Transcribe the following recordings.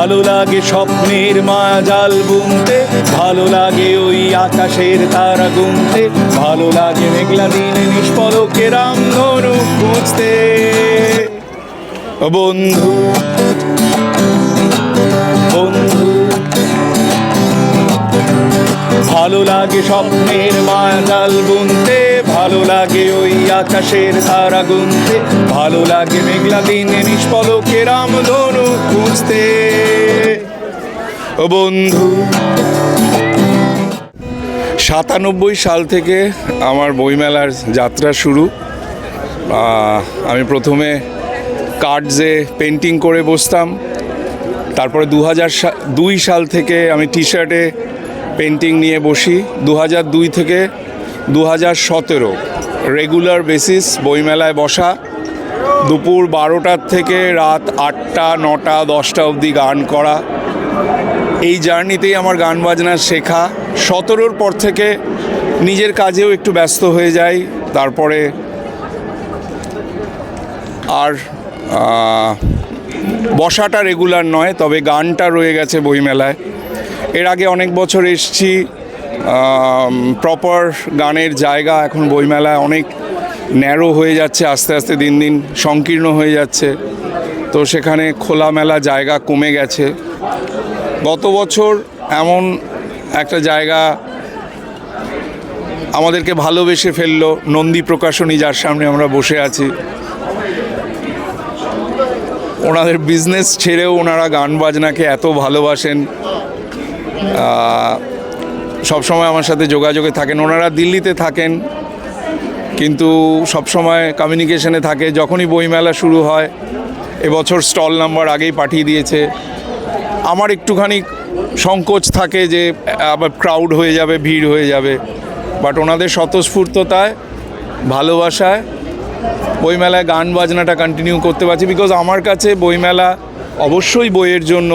ভালো লাগে স্বপ্নের মায়াজাল বুনতে, ভালো লাগে ওই আকাশের তারা গুনতে, ভালো লাগে মেঘলা দিনে নিষ্পলকে রামধনু খুঁজতে। বন্ধু বন্ধু ভালো লাগে স্বপ্নের মায়াজাল বুনতে, ভালো লাগে ওই আকাশের তারা গুনতে, ভালো লাগে মেঘলা দিনে নিষ্পলকে রামধনু খুঁজতে। বন্ধু 97 সাল থেকে আমার বইমেলার যাত্রা শুরু। আমি প্রথমে কার্ডসে পেন্টিং করে বসতাম, তারপরে 2002 সাল থেকে আমি টি শার্টে পেন্টিং নিয়ে বসি। 2002 থেকে 2017 রেগুলার বেসিস বইমেলায় বসা, দুপুর 12টার থেকে রাত 8টা 9টা 10টা অবধি গান করা। এই জার্নিতেই আমার গান বাজনা শেখা। 17র পর থেকে নিজের কাজেও একটু ব্যস্ত হয়ে যাই, তারপরে আর বসাটা রেগুলার নয়, তবে গানটা রয়ে গেছে বইমেলায়। এর আগে অনেক বছর এসেছি, প্রপার গানের জায়গা এখন বইমেলায় অনেক ন্যারো হয়ে যাচ্ছে, আস্তে আস্তে দিন দিন সংকীর্ণ হয়ে যাচ্ছে, তো সেখানে খোলামেলা জায়গা কমে গেছে। গত বছর এমন একটা জায়গা আমাদেরকে ভালোবেসে ফেললো, নন্দী প্রকাশনী, যার সামনে আমরা বসে আছি। ওনাদের বিজনেস ছেড়েও ওনারা গান বাজনাকে এত ভালোবাসেন, সবসময় আমার সাথে যোগাযোগে থাকেন। ওনারা দিল্লিতে থাকেন কিন্তু সবসময় কমিউনিকেশনে থাকে। যখনই বইমেলা শুরু হয়, এবছর স্টল নাম্বার আগেই পাঠিয়ে দিয়েছে। আমার একটুখানি সংকোচ থাকে যে আবার ক্রাউড হয়ে যাবে, ভিড় হয়ে যাবে, বাট ওনাদের স্বতঃস্ফূর্ততায়, ভালোবাসায় বইমেলায় গান বাজনাটা কন্টিনিউ করতে পারছি। বিকজ আমার কাছে বইমেলা অবশ্যই বইয়ের জন্য,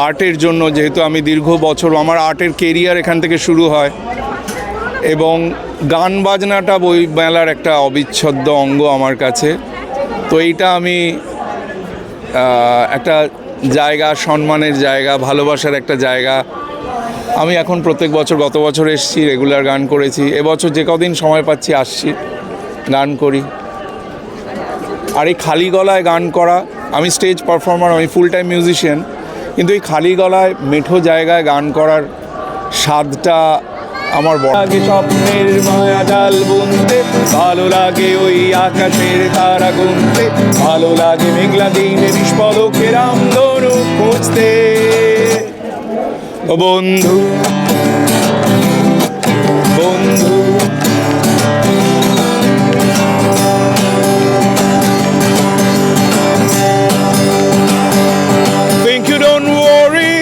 আর্টের জন্য, যেহেতু আমি দীর্ঘ বছর আমার আর্টের কেরিয়ার এখান থেকে শুরু হয়, এবং গান বাজনাটা বইমেলার একটা অবিচ্ছেদ্য অঙ্গ আমার কাছে। তো এইটা আমি একটা জায়গা, সম্মানের জায়গা, ভালোবাসার একটা জায়গা। আমি এখন প্রত্যেক বছর, গত বছর এসেছি, রেগুলার গান করেছি, এবছর যে কদিন সময় পাচ্ছি আসছি, গান করি। আর এই খালি গলায় গান করা, আমি স্টেজ পারফর্মার, আমি ফুল টাইম মিউজিশিয়ান, কিন্তু এই খালি গলায় মেঠো জায়গায় গান করার স্বাদটা আমার বড় লাগে। স্বপ্নের মায়াজাল বুনতে, ভালো লাগে ওই আকাশের তারা গুনতে, ভালো লাগে মেঘলা দিনে নিষ্পলকে রামধনু খুঁজতে। বন্ধু বন্ধু think you don't worry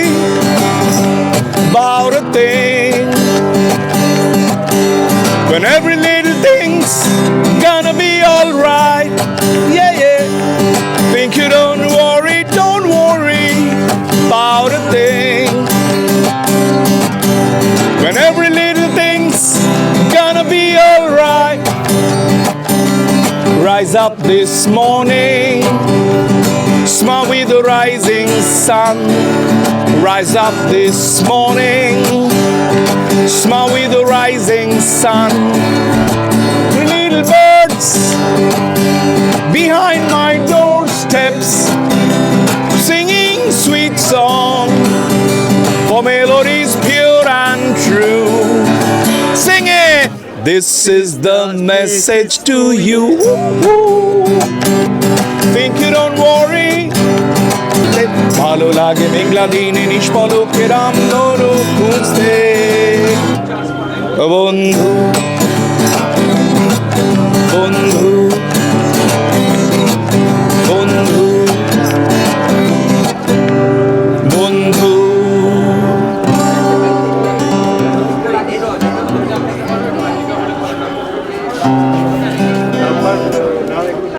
about a thing, when every little thing's gonna be alright. Yeah, yeah. Think you don't worry about a thing, when every little thing's gonna be alright. Rise up this morning, smile with the rising sun. Rise up this morning, smile with the rising sun. Three little birds behind my doorsteps, singing sweet song for melodies pure and true. Sing it! This is the message to you. Think you don't worry, ভালো লাগে মেঘলা দিনে নিষ্পলকে রামধনু খুঁজতে। বন্ধু